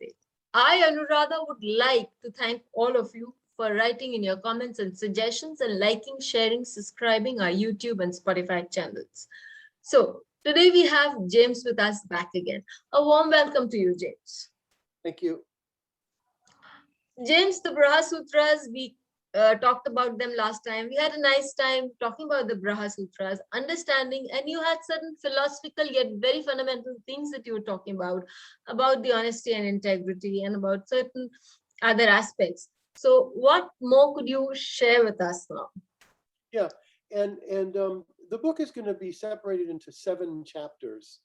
faith. I, Anuradha, would like to thank all of you for writing in your comments and suggestions and liking, sharing, subscribing our YouTube and Spotify channels. So today we have James with us back again. A warm welcome to you, James. Thank you. James, the Braha Sutras, we talked about them last time. We had a nice time talking about the Braha Sutras, understanding, and you had certain philosophical yet very fundamental things that you were talking about the honesty and integrity and about certain other aspects. So what more could you share with us now? Yeah, and the book is going to be separated into 7 chapters.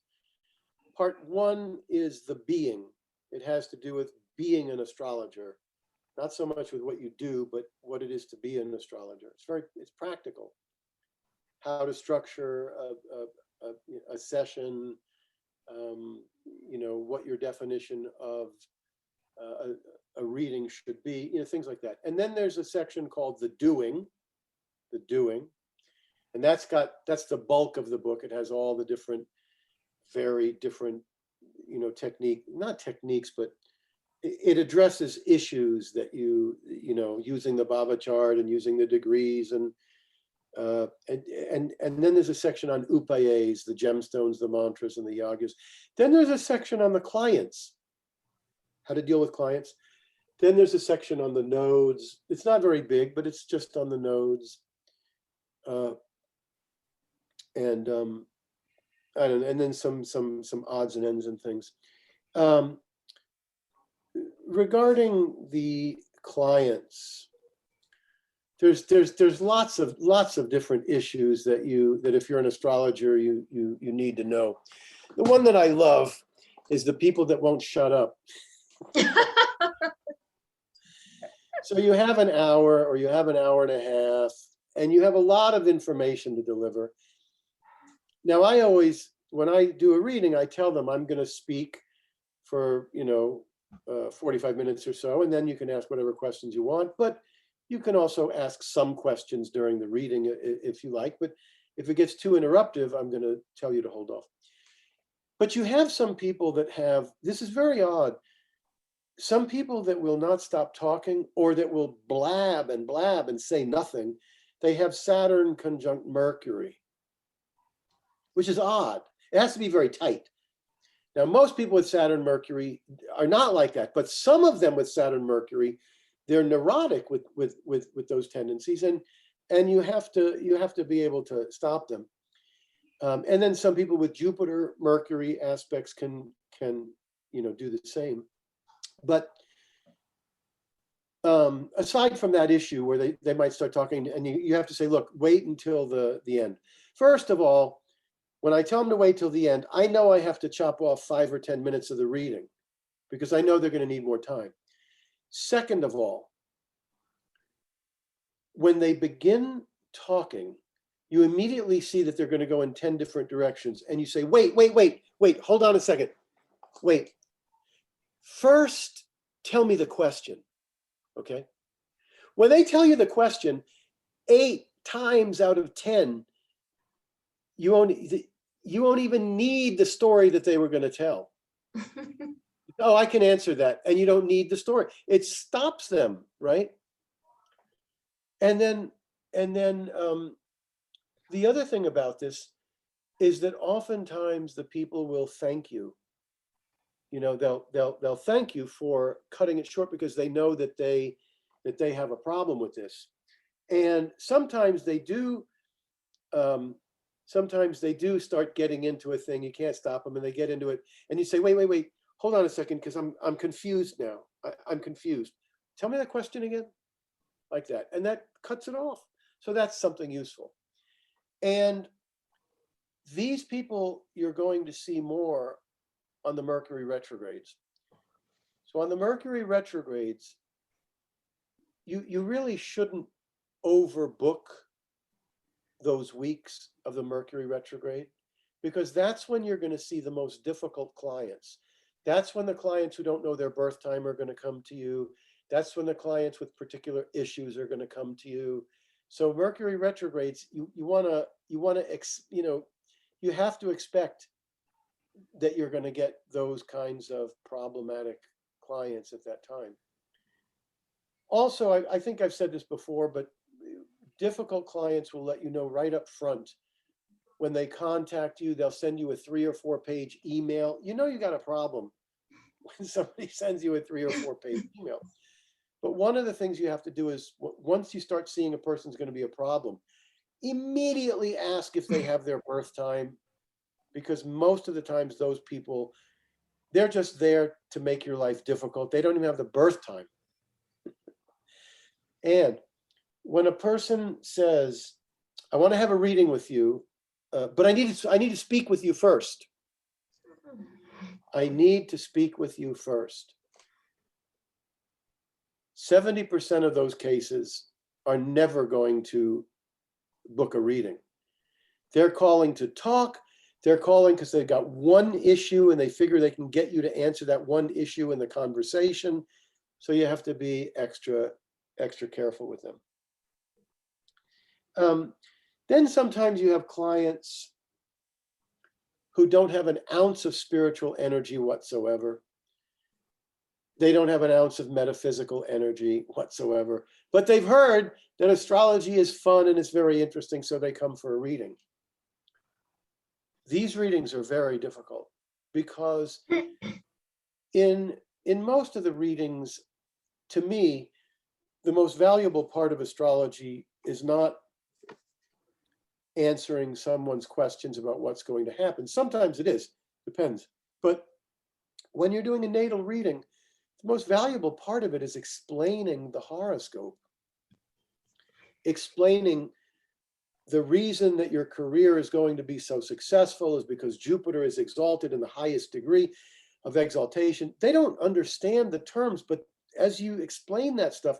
Part 1 is the being. It has to do with being an astrologer. Not so much with what you do, but what it is to be an astrologer. It's practical. How to structure a session, what your definition of a reading should be, things like that. And then there's a section called the doing, and that's the bulk of the book. It has all the very different, not techniques, but it addresses issues that using the Baba chart and using the degrees and then there's a section on upayas, the gemstones, the mantras, and the yagas. Then there's a section on the clients, how to deal with clients. Then there's a section on the nodes. It's not very big, but it's just on the nodes. And then some odds and ends and things. Regarding the clients, there's lots of different issues that if you're an astrologer you need to know. The one that I love is the people that won't shut up. So you have an hour or you have an hour and a half and you have a lot of information to deliver. Now when I do a reading, I tell them I'm going to speak for 45 minutes or so, and then you can ask whatever questions you want, but you can also ask some questions during the reading if you like, but if it gets too interruptive, I'm going to tell you to hold off. But you have some people that this is very odd, some people that will not stop talking or that will blab and say nothing. They have Saturn conjunct Mercury, which is odd. It has to be very tight. Now, most people with Saturn Mercury are not like that, but some of them with Saturn Mercury, they're neurotic with those tendencies, and you have to be able to stop them. And then some people with Jupiter Mercury aspects can do the same. But aside from that issue where they might start talking, and you have to say, look, wait until the end. First of all, when I tell them to wait till the end, I know I have to chop off 5 or 10 minutes of the reading because I know they're going to need more time. Second of all, when they begin talking, you immediately see that they're going to go in 10 different directions. And you say, wait, hold on a second. Wait. First, tell me the question. Okay? When they tell you the question, 8 times out of 10, you won't even need the story that they were going to tell. Oh, I can answer that. And you don't need the story. It stops them, right? And then the other thing about this is that oftentimes the people will thank you. They'll thank you for cutting it short because they know that they have a problem with this. And sometimes they do start getting into a thing. You can't stop them, and they get into it. And you say, wait, hold on a second, because I'm confused now. I'm confused. Tell me that question again, like that. And that cuts it off. So that's something useful. And these people you're going to see more on the Mercury retrogrades. So on the Mercury retrogrades, you really shouldn't overbook those weeks of the Mercury retrograde, because that's when you're going to see the most difficult clients. That's when the clients who don't know their birth time are going to come to you. That's when the clients with particular issues are going to come to you. So Mercury retrogrades, you have to expect that you're going to get those kinds of problematic clients at that time. Also, I think I've said this before, but difficult clients will let you know right up front. When they contact you, they'll send you a 3 or 4 page email. You know you got a problem when somebody sends you a 3 or 4 page email. But one of the things you have to do is, once you start seeing a person's going to be a problem, immediately ask if they have their birth time, because most of the times those people, they're just there to make your life difficult. They don't even have the birth time. And when a person says, I want to have a reading with you, but I need to speak with you first. I need to speak with you first. 70% of those cases are never going to book a reading. They're calling to talk. They're calling because they've got one issue and they figure they can get you to answer that one issue in the conversation. So you have to be extra careful with them. Then sometimes you have clients who don't have an ounce of spiritual energy whatsoever. They don't have an ounce of metaphysical energy whatsoever, but they've heard that astrology is fun and it's very interesting, so they come for a reading. These readings are very difficult because in most of the readings, to me, the most valuable part of astrology is not answering someone's questions about what's going to happen. Sometimes it is, depends. But when you're doing a natal reading, the most valuable part of it is explaining the horoscope, explaining the reason that your career is going to be so successful is because Jupiter is exalted in the highest degree of exaltation. They don't understand the terms, but as you explain that stuff,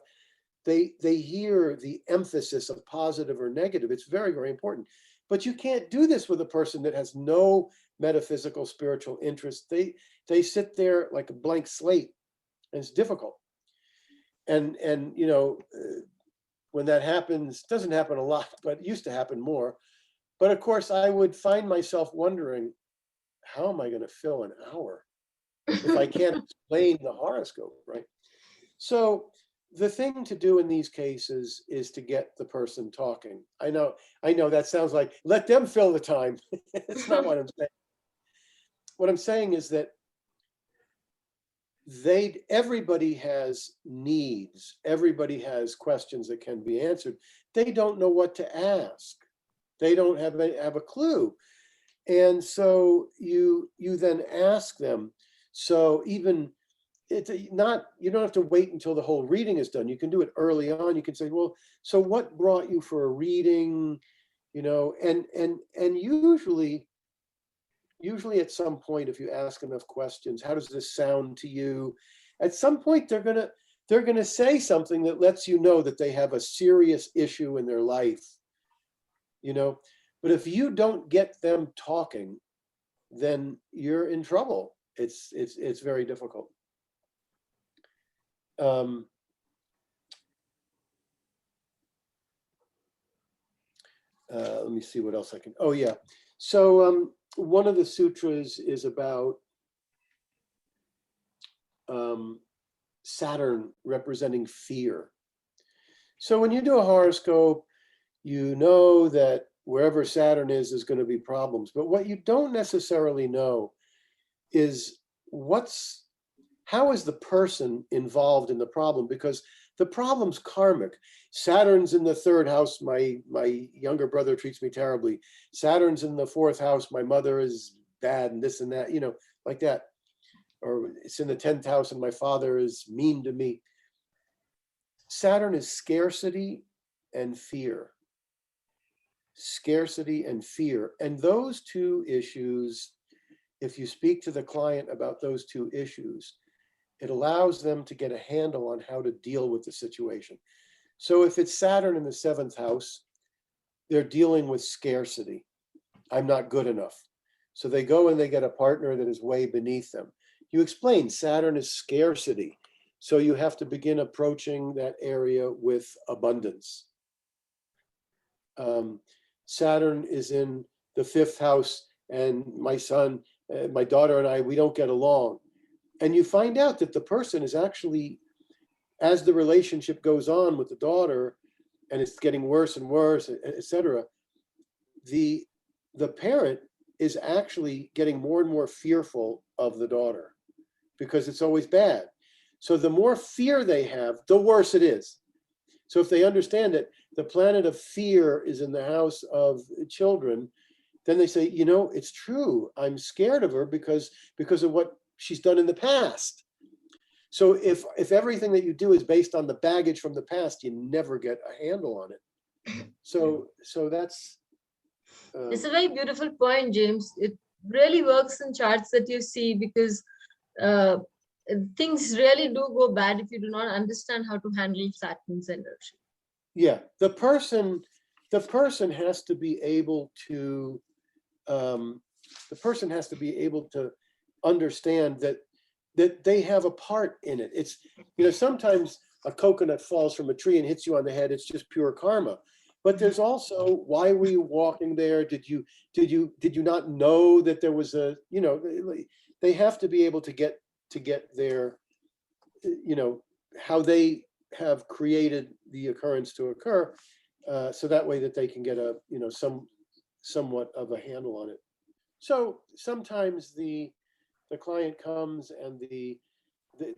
they hear the emphasis of positive or negative. It's very, very important. But you can't do this with a person that has no metaphysical spiritual interest. They sit there like a blank slate, and it's difficult. And you know, when that happens, doesn't happen a lot, but it used to happen more. But of course, I would find myself wondering, how am I going to fill an hour if I can't explain the horoscope, right? So the thing to do in these cases is to get the person talking. I know that sounds like, let them fill the time. It's not what I'm saying. What I'm saying is that everybody has needs. Everybody has questions that can be answered. They don't know what to ask. They don't have a clue. And so you then ask them. So even it's not, you don't have to wait until the whole reading is done. You can do it early on. You can say, well, so what brought you for a reading? You know, and usually at some point, if you ask enough questions, how does this sound to you? At some point, they're gonna say something that lets you know that they have a serious issue in their life, you know. But if you don't get them talking, then you're in trouble. It's very difficult. Let me see what else I can. Oh yeah. So one of the sutras is about Saturn representing fear. So when you do a horoscope, you know that wherever Saturn is, there's going to be problems. But what you don't necessarily know is how is the person involved in the problem? Because the problem's karmic. Saturn's in the 3rd house. My younger brother treats me terribly. Saturn's in the 4th house. My mother is bad and this and that, you know, like that. Or it's in the 10th house and my father is mean to me. Saturn is scarcity and fear. Scarcity and fear. And those two issues, if you speak to the client about those two issues, it allows them to get a handle on how to deal with the situation. So if it's Saturn in the 7th house, they're dealing with scarcity. I'm not good enough. So they go and they get a partner that is way beneath them. You explain Saturn is scarcity. So you have to begin approaching that area with abundance. Saturn is in the 5th house and my son, my daughter and I, we don't get along. And you find out that the person is actually, as the relationship goes on with the daughter, and it's getting worse and worse, etc., the parent is actually getting more and more fearful of the daughter because it's always bad. So the more fear they have, the worse it is. So if they understand that the planet of fear is in the house of children, then they say, you know, it's true. I'm scared of her because of what she's done in the past. So if everything that you do is based on the baggage from the past, you never get a handle on it. So that's It's a very beautiful point, James. It really works in charts that you see, because uh, things really do go bad if you do not understand how to handle Saturn's energy. yeah, the person has to be able to understand that they have a part in it. It's, you know, sometimes a coconut falls from a tree and hits you on the head. It's just pure karma. But there's also, why were you walking there? Did you not know that there was a, you know, they have to be able to get their, you know, how they have created the occurrence to occur, so that way that they can get a, you know, somewhat of a handle on it. So sometimes the client comes and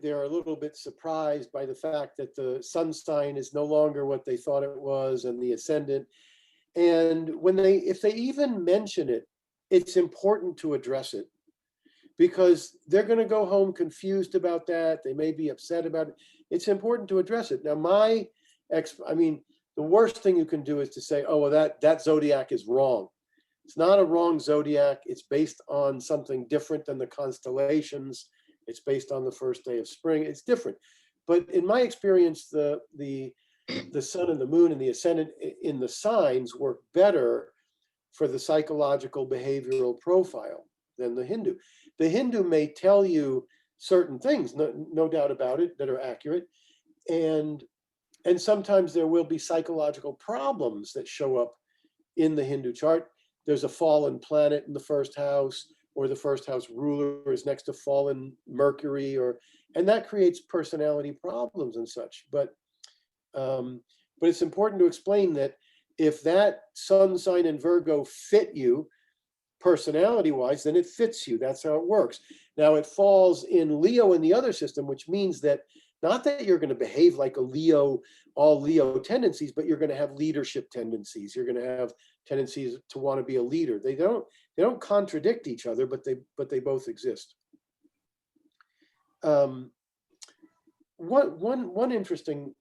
they're a little bit surprised by the fact that the sun sign is no longer what they thought it was, and the ascendant. And if they even mention it, it's important to address it, because they're going to go home confused about that. They may be upset about it. It's important to address it. Now, the worst thing you can do is to say, oh, well, that zodiac is wrong. It's not a wrong zodiac. It's based on something different than the constellations. It's based on the first day of spring. It's different. But in my experience, the sun and the moon and the ascendant in the signs work better for the psychological behavioral profile than the Hindu. The Hindu may tell you certain things, no doubt about it, that are accurate. And sometimes there will be psychological problems that show up in the Hindu chart. There's a fallen planet in the first house, or the first house ruler is next to fallen Mercury, and that creates personality problems and such. But it's important to explain that if that sun sign in Virgo fit you personality-wise, then it fits you. That's how it works. Now it falls in Leo in the other system, which means that not that you're going to behave like a Leo, all Leo tendencies, but you're going to have leadership tendencies. You're going to have tendencies to want to be a leader. They don't contradict each other, but they both exist. One interesting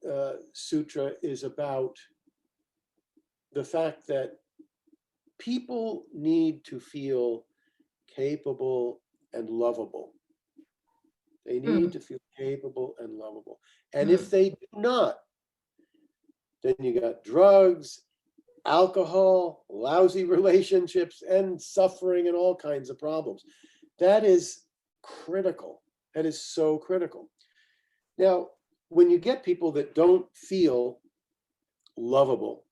sutra is about the fact that people need to feel capable and lovable. They need to feel capable and lovable. And if they do not, then you got drugs, alcohol, lousy relationships, and suffering, and all kinds of problems. That is critical. That is so critical. Now, when you get people that don't feel lovable,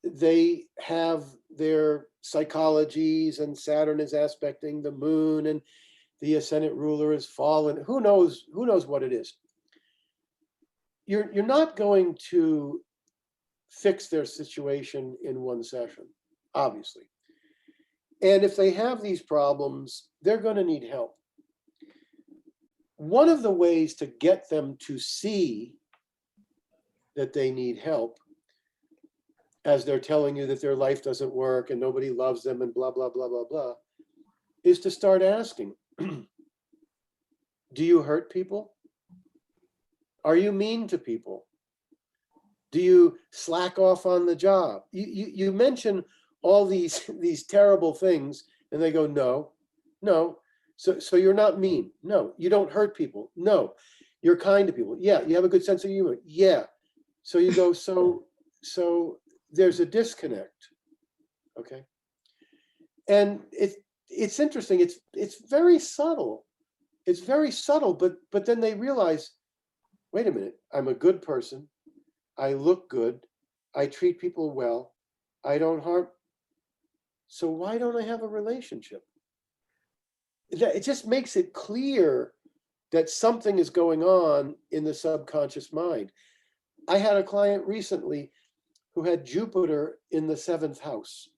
they have their psychologies, and Saturn is aspecting the moon, and the ascendant ruler is fallen. Who knows what it is? You're not going to fix their situation in one session, obviously. And if they have these problems, they're going to need help. One of the ways to get them to see that they need help, as they're telling you that their life doesn't work and nobody loves them and blah, blah, blah, blah, blah, is to start asking, do you hurt people? Are you mean to people? Do you slack off on the job? You mention all these terrible things, and they go, no. So you're not mean. No, you don't hurt people. No, you're kind to people. Yeah, you have a good sense of humor. Yeah. So you go, so there's a disconnect. Okay. And it's interesting. It's very subtle. It's very subtle, but then they realize, wait a minute, I'm a good person. I look good. I treat people well. I don't harm. So why don't I have a relationship? it just makes it clear that something is going on in the subconscious mind. I had a client recently who had Jupiter in the 7th house.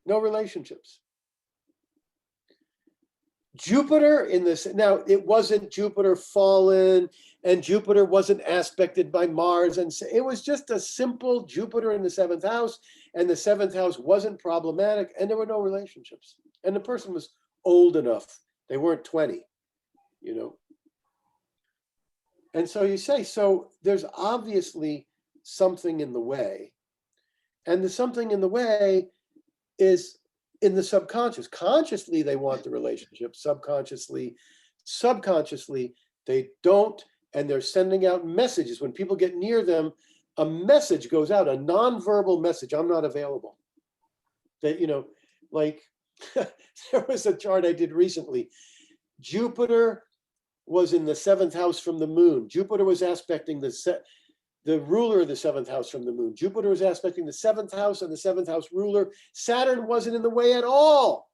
No relationships. Jupiter in this, now it wasn't Jupiter fallen and Jupiter wasn't aspected by Mars. And it was just a simple Jupiter in the 7th house, and the 7th house wasn't problematic, and there were no relationships. And the person was old enough. They weren't 20, you know. And so you say, so there's obviously something in the way. And the something in the way is in the subconscious. Consciously, they want the relationship. Subconsciously, they don't. And they're sending out messages. When people get near them, a message goes out, a nonverbal message. I'm not available. That, you know, like there was a chart I did recently. Jupiter was in the 7th house from the moon. Jupiter was aspecting the ruler of the 7th house from the moon. Jupiter was aspecting the 7th house and the 7th house ruler. Saturn wasn't in the way at all.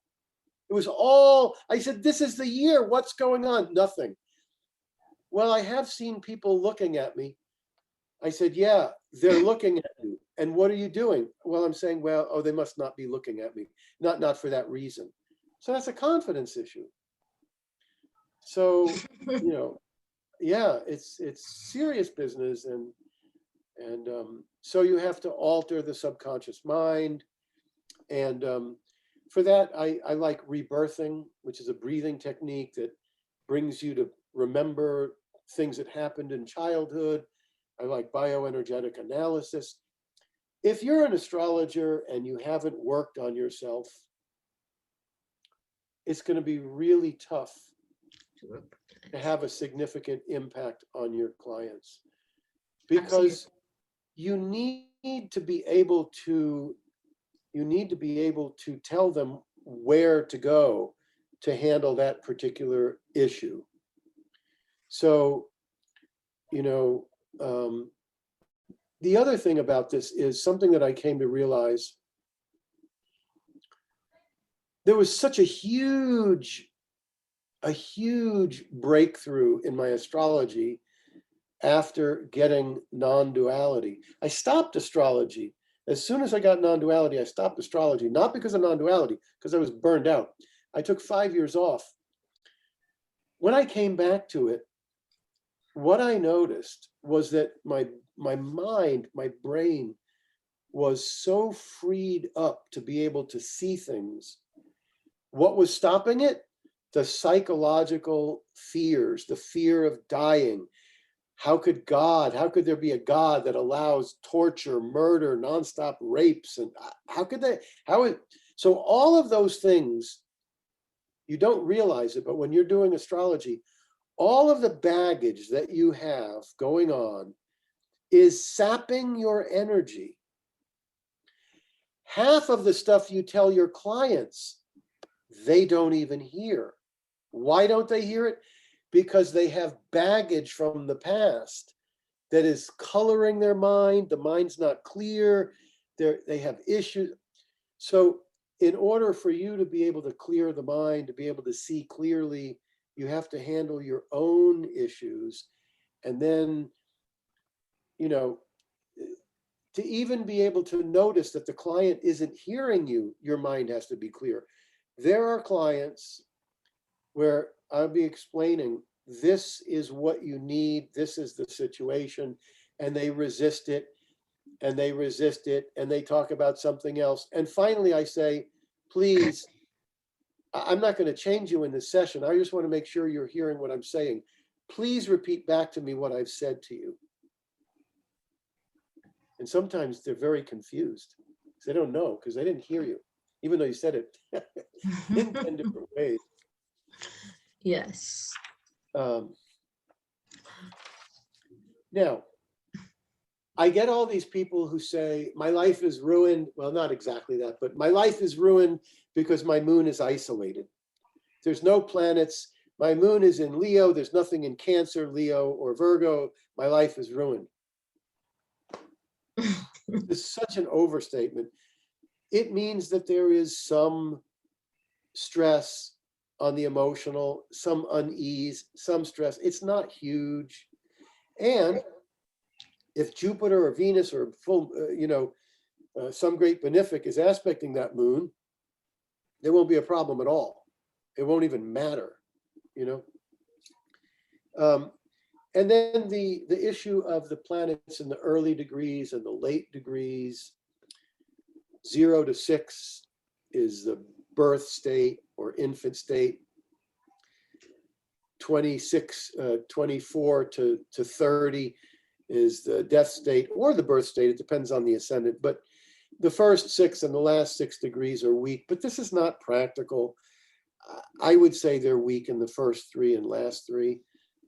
It was all, I said, this is the year. What's going on? Nothing. Well, I have seen people looking at me. I said, yeah, they're looking at you. And what are you doing? Well, I'm saying, well, oh, they must not be looking at me. Not for that reason. So that's a confidence issue. So, you know, yeah, it's serious business. And so you have to alter the subconscious mind. And for that, I like rebirthing, which is a breathing technique that brings you to remember things that happened in childhood. I like bioenergetic analysis. If you're an astrologer and you haven't worked on yourself, it's going to be really tough to have a significant impact on your clients, because you need to be able to tell them where to go to handle that particular issue. So, you know, the other thing about this is something that I came to realize. There was such a huge breakthrough in my astrology after getting non-duality. I stopped astrology. As soon as I got non-duality, I stopped astrology, not because of non-duality, because I was burned out. I took 5 years off. When I came back to it, what I noticed was that my mind, my brain was so freed up to be able to see things. What was stopping it? The psychological fears, the fear of dying. How could there be a God that allows torture, murder, nonstop rapes? And so all of those things, you don't realize it, but when you're doing astrology, all of the baggage that you have going on is sapping your energy. Half of the stuff you tell your clients, they don't even hear. Why don't they hear it? Because they have baggage from the past that is coloring their mind. The mind's not clear. They have issues. So in order for you to be able to clear the mind, to be able to see clearly, you have to handle your own issues. And then, you know, to even be able to notice that the client isn't hearing you, your mind has to be clear. There are clients where I'll be explaining, this is what you need, this is the situation, and they resist it, and they resist it, and they talk about something else. And finally I say, please, I'm not going to change you in this session. I just want to make sure you're hearing what I'm saying. Please repeat back to me what I've said to you. And sometimes they're very confused. They don't know because they didn't hear you, even though you said it in 10 different ways. Yes. Now, I get all these people who say, my life is ruined. Well, not exactly that, but my life is ruined because my moon is isolated. There's no planets. My moon is in Leo. There's nothing in Cancer, Leo, or Virgo. My life is ruined. It's such an overstatement. It means that there is some stress on the emotional, some unease, some stress. It's not huge. And if Jupiter or Venus or full, some great benefic is aspecting that moon, there won't be a problem at all. It won't even matter, And then the issue of the planets in the early degrees and the late degrees, 0 to 6 is the birth state or infant state. 24 to 30 is the death state or the birth state. It depends on the ascendant. But the first 6 and the last 6 degrees are weak. But this is not practical. I would say they're weak in the first 3 and last 3.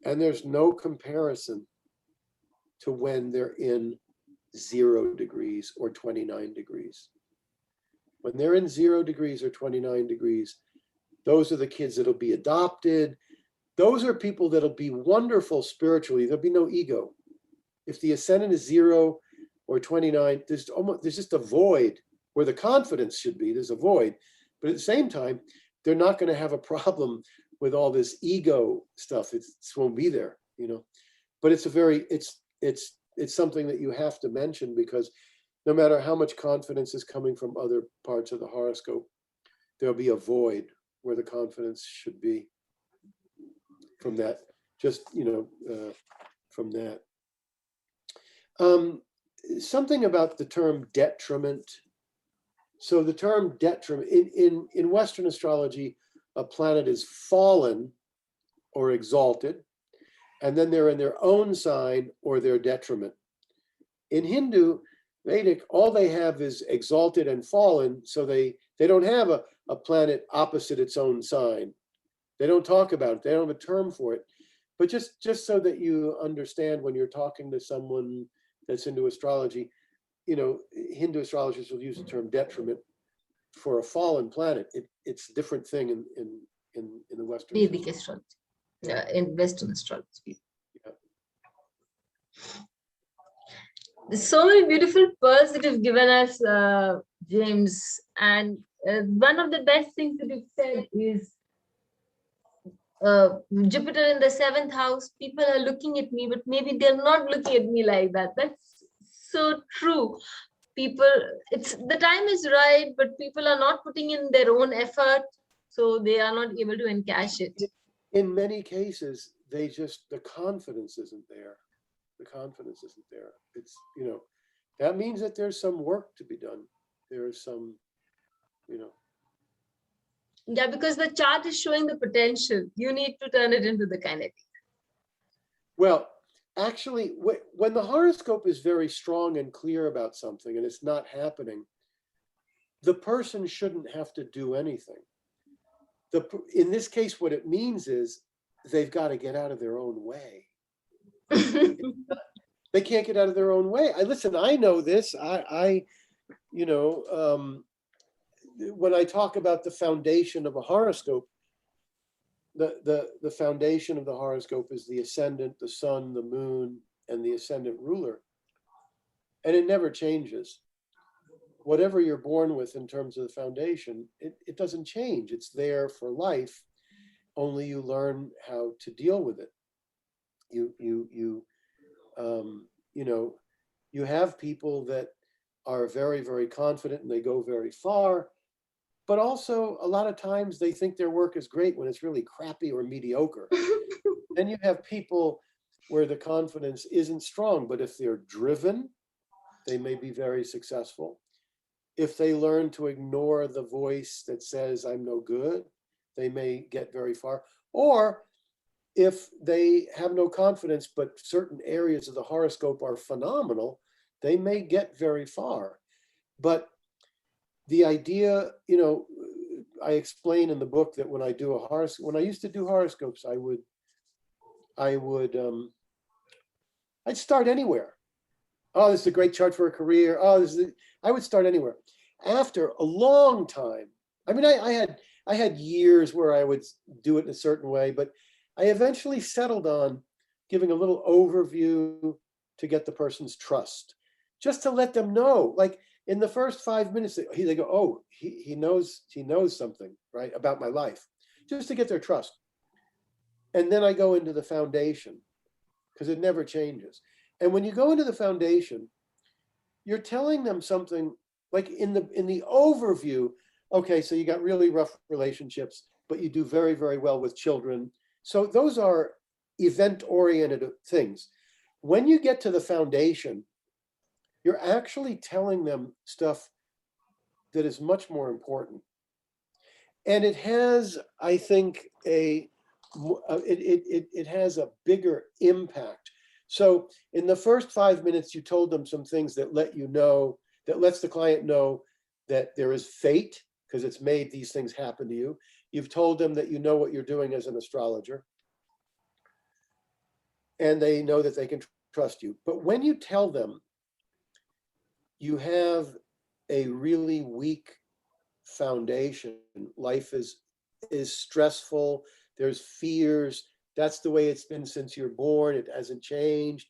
And there's no comparison to when they're in 0 degrees or 29 degrees. When they're in 0 degrees or 29 degrees, those are the kids that'll be adopted. Those are people that'll be wonderful spiritually. There'll be no ego. If the ascendant is 0 or 29, there's just a void where the confidence should be. There's a void. But at the same time, they're not going to have a problem with all this ego stuff. It won't be there, But it's it's something that you have to mention, because no matter how much confidence is coming from other parts of the horoscope, there'll be a void where the confidence should be from that. From that. Something about the term detriment. So the term detriment in Western astrology, a planet is fallen or exalted, and then they're in their own sign or their detriment. In Hindu, Vedic, all they have is exalted and fallen, so they don't have a planet opposite its own sign. They don't talk about it. They don't have a term for it. But just so that you understand, when you're talking to someone that's into astrology, Hindu astrologers will use the term detriment for a fallen planet. It's a different thing in the Western Vedic astrology. Yeah, in Western astrology. Yeah. There's so many beautiful pearls that you've given us, James. And one of the best things that you've said is Jupiter in the 7th house. People are looking at me, but maybe they're not looking at me like that. That's so true. The time is right, but people are not putting in their own effort, so they are not able to encash it. In many cases, the confidence isn't there. The confidence isn't there. It's, that means that there's some work to be done. There's some, Yeah, because the chart is showing the potential. You need to turn it into the kinetic. Well, actually, when the horoscope is very strong and clear about something and it's not happening, the person shouldn't have to do anything. In this case, what it means is they've got to get out of their own way. They can't get out of their own way. I know this. When I talk about the foundation of a horoscope, the foundation of the horoscope is the ascendant, the sun, the moon, and the ascendant ruler. And it never changes. Whatever you're born with in terms of the foundation, it doesn't change. It's there for life. Only you learn how to deal with it. You have people that are very, very confident and they go very far, but also a lot of times they think their work is great when it's really crappy or mediocre. Then you have people where the confidence isn't strong, but if they're driven, they may be very successful. If they learn to ignore the voice that says, I'm no good, they may get very far. Or if they have no confidence, but certain areas of the horoscope are phenomenal, they may get very far. But the idea, I explain in the book that when I used to do horoscopes, I'd start anywhere. Oh, this is a great chart for a career. I would start anywhere. After a long time, I had years where I would do it in a certain way, but I eventually settled on giving a little overview to get the person's trust, just to let them know. Like, in the first 5 minutes, they go, oh, he knows something, right, about my life, just to get their trust. And then I go into the foundation, because it never changes. And when you go into the foundation, you're telling them something like in the overview, okay, so you got really rough relationships, but you do very, very well with children. So those are event-oriented things. When you get to the foundation, you're actually telling them stuff that is much more important. And it has, I think, it has a bigger impact. So in the first 5 minutes, you told them some things that lets the client know that there is fate, because it's made these things happen to you. You've told them that you know what you're doing as an astrologer, and they know that they can trust you. But when you tell them you have a really weak foundation, life is stressful, there's fears, that's the way it's been since you're born, it hasn't changed.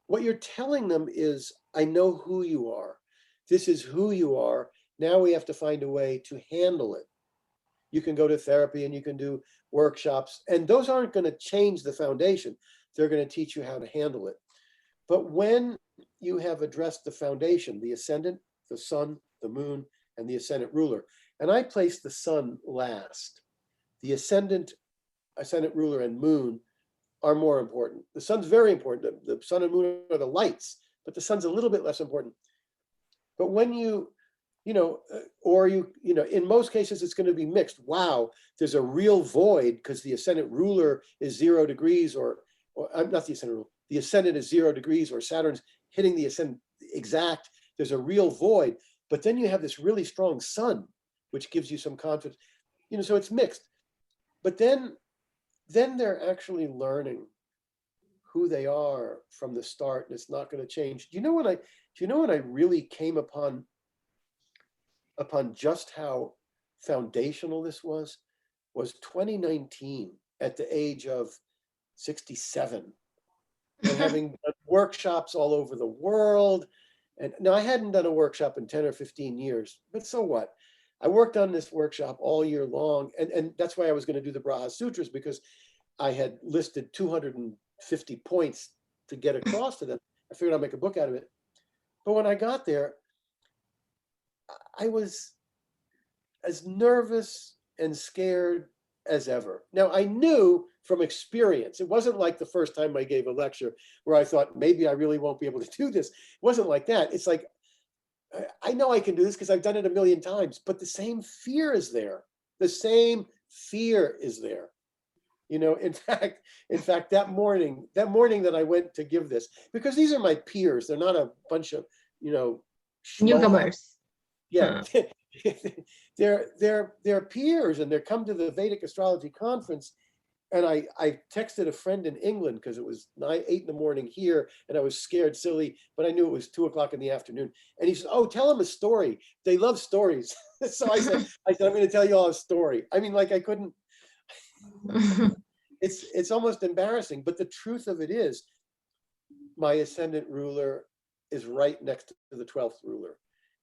What you're telling them is, I know who you are. This is who you are. Now we have to find a way to handle it. You can go to therapy and you can do workshops, and those aren't going to change the foundation. They're going to teach you how to handle it. But when you have addressed the foundation, the ascendant, the sun, the moon, and the ascendant ruler, and I place the sun last. The ascendant ruler, and moon are more important. The sun's very important. The sun and moon are the lights, but the sun's a little bit less important. But when in most cases, it's going to be mixed. Wow, there's a real void because the ascendant ruler is 0 degrees, or not the ascendant ruler, the ascendant is 0 degrees, or Saturn's hitting the ascendant exact. There's a real void. But then you have this really strong sun, which gives you some confidence. So it's mixed. But then they're actually learning who they are from the start, and it's not going to change. Do you know when I really came upon just how foundational this was 2019, at the age of 67, and having done workshops all over the world. And now I hadn't done a workshop in 10 or 15 years, but so what? I worked on this workshop all year long, and that's why I was going to do the Braha Sutras, because I had listed 250 points to get across to them. I figured I'd make a book out of it. But when I got there, I was as nervous and scared as ever. Now, I knew from experience, it wasn't like the first time I gave a lecture where I thought, maybe I really won't be able to do this. It wasn't like that. It's like, I know I can do this because I've done it a million times, but the same fear is there. The same fear is there. In fact, that morning that I went to give this, because these are my peers, they're not a bunch of, newcomers. Yeah. They're peers, and they're come to the Vedic Astrology conference. And I texted a friend in England because it was 8 in the morning here, and I was scared silly, but I knew it was 2 o'clock in the afternoon. And he said, "Oh, tell them a story. They love stories." So I said, I'm going to tell you all a story. I mean, like, I couldn't. It's almost embarrassing, but the truth of it is, my ascendant ruler is right next to the 12th ruler.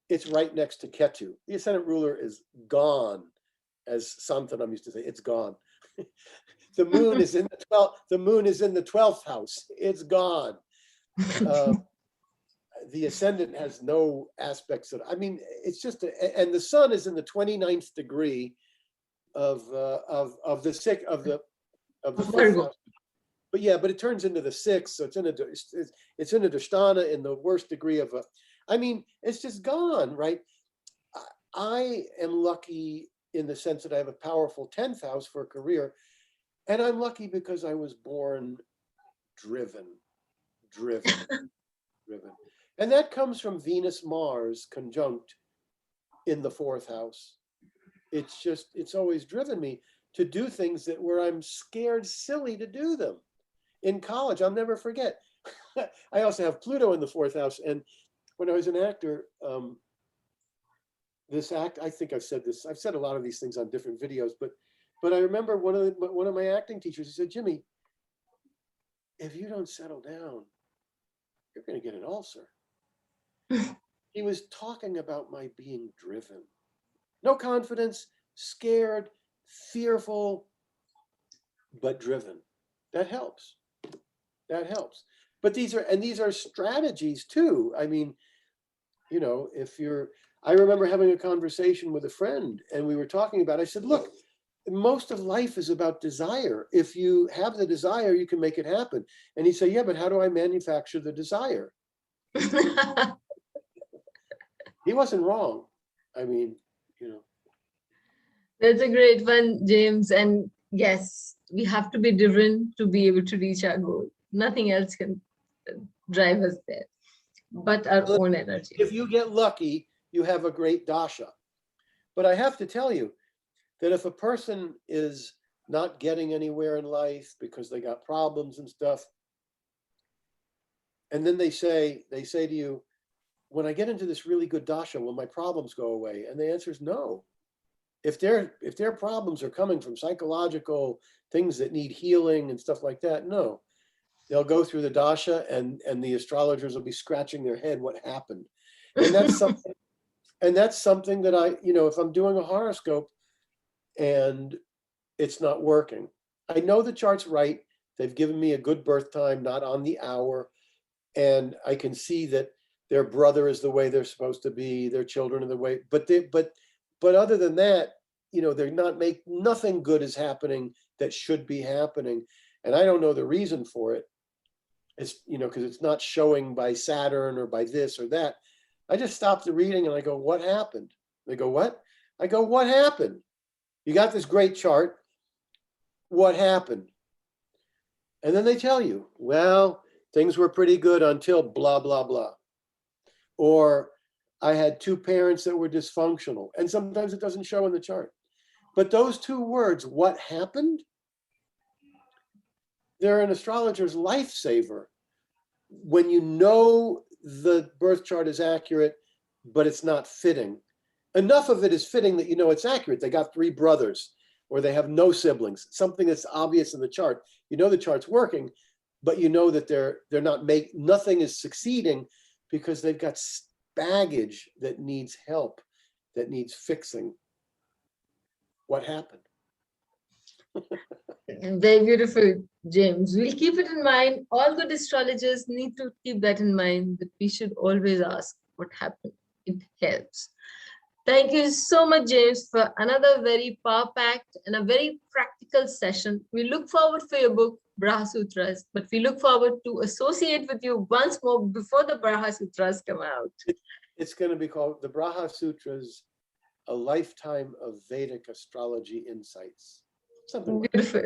It's right next to Ketu. The ascendant ruler is gone, as Santanam used to say. It's gone. The moon is in the 12th. The moon is in the 12th house. It's gone. The ascendant has no aspects of. I mean, it's just. And the sun is in the 29th degree of the fifth house. But yeah, but it turns into the 6th, so it's in a Drishtana in the worst degree of a. I mean, it's just gone, right? I am lucky in the sense that I have a powerful 10th house for a career. And I'm lucky because I was born driven. And that comes from Venus-Mars conjunct in the 4th house. It's always driven me to do things where I'm scared silly to do them. In college, I'll never forget. I also have Pluto in the 4th house. And when I was an actor, I think I've said this, I've said a lot of these things on different videos, but I remember one of my acting teachers, he said, "Jimmy, if you don't settle down, you're going to get an ulcer." he was talking about my being driven. No confidence, scared, fearful, but driven. That helps. That helps. But these are strategies too. I mean, you know, I remember having a conversation with a friend and we were talking about, I said, look, most of life is about desire. If you have the desire, you can make it happen. And he said, yeah, but how do I manufacture the desire? He wasn't wrong. I mean, you know. That's a great one, James. And yes, we have to be driven to be able to reach our goal. Nothing else can drive us there but our own energy. If you get lucky, you have a great dasha. But I have to tell you that if a person is not getting anywhere in life because they got problems and stuff, and then they say to you, when I get into this really good dasha, will my problems go away? And the answer is no. If their problems are coming from psychological things that need healing and stuff like that, no. They'll go through the dasha and the astrologers will be scratching their head, what happened? And that's something, that I, you know, if I'm doing a horoscope and it's not working, I know the chart's right. They've given me a good birth time, not on the hour. And I can see that their brother is the way they're supposed to be, their children are the way, but other than that, you know, nothing good is happening that should be happening. And I don't know the reason for it. It's, you know, because it's not showing by Saturn or by this or that. I just stopped the reading and I go, what happened? They go, what? I go, what happened? You got this great chart. What happened? And then they tell you, well, things were pretty good until blah, blah, blah. Or I had two parents that were dysfunctional. And sometimes it doesn't show in the chart. But those two words, what happened? They're an astrologer's lifesaver. When you know the birth chart is accurate, but it's not fitting. Enough of it is fitting that you know it's accurate. They got 3 brothers, or they have no siblings, something that's obvious in the chart. You know the chart's working, but you know that nothing is succeeding because they've got baggage that needs help, that needs fixing. What happened? Very beautiful, James. We'll keep it in mind. All good astrologers need to keep that in mind, that we should always ask what happened. It helps. Thank you so much, James, for another very power-packed and a very practical session. We look forward for your book, Braha Sutras, but we look forward to associate with you once more before the Braha Sutras come out. It's going to be called the Braha Sutras, A Lifetime of Vedic Astrology Insights. Something beautiful.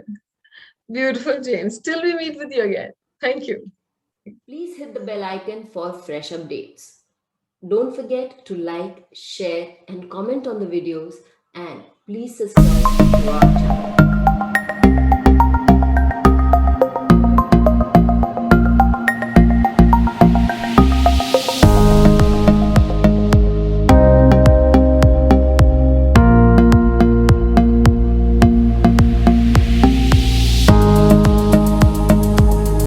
Beautiful, James. Till we meet with you again. Thank you. Please hit the bell icon for fresh updates. Don't forget to like, share, and comment on the videos, and please subscribe to our channel.